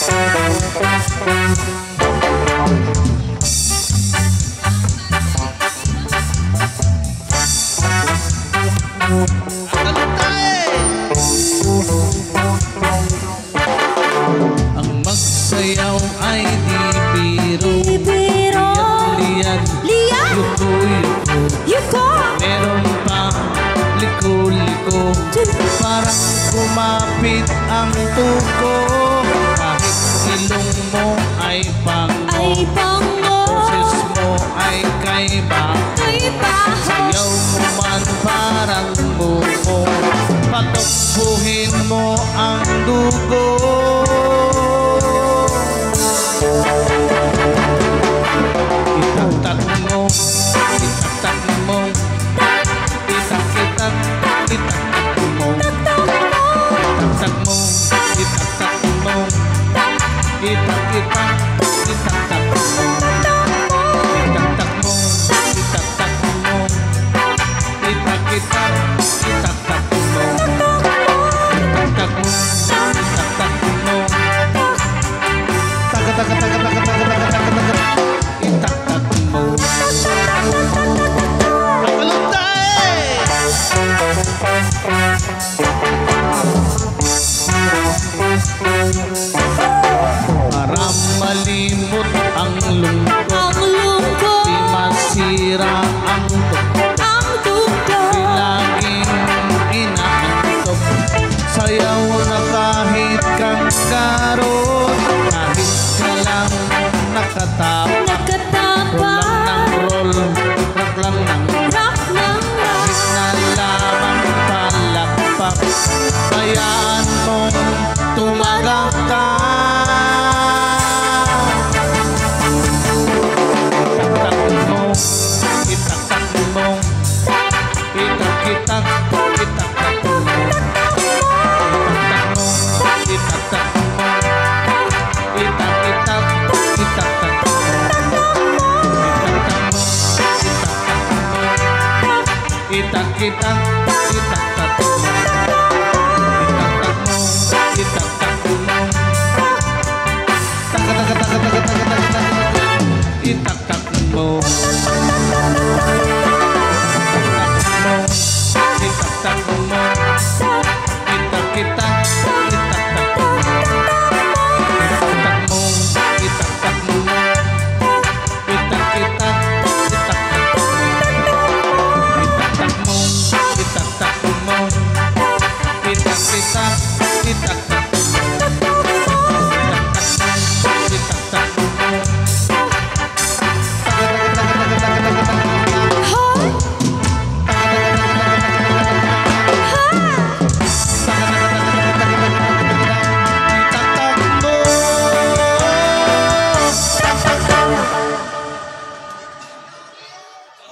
Ang magsayaw ay di biro, liyan, yuko, meron pang liko-liko, parang kumapit ang tuko. Kahit ilong mo ay pango, boses mo ay kaiba, sayaw mo man parang buko, patukbuhin mo ang dugo. Itak-tak mo, itak-tak mo, itak-itak, itak-tak mo, itak-tak mo, itak-tak mo, itak-itak, itak-tak mo, itak-tak mo, itak-tak mo, itak-itak, itak-tak mo, itak-tak mo, itak-tak mo, taka-taka-taka-taka-taka-taka-taka-taka, itak-tak mo. Para malimot ang lungkot, di masira ang tuktok, di laging inaantok. Sayaw na kahit kang karot, kahit ka lang nakatapak, roll ng roll, rock lang ng rock, kahit na lamang palakpak, hayaan mong tumagak ka. Itak-tak mo, itak-tak mo, itak-itak, itak-tak mo, itak-tak mo, itak-tak mo, itak-itak, itak-tak mo, itak-tak mo, itak-tak mo, itak-itak,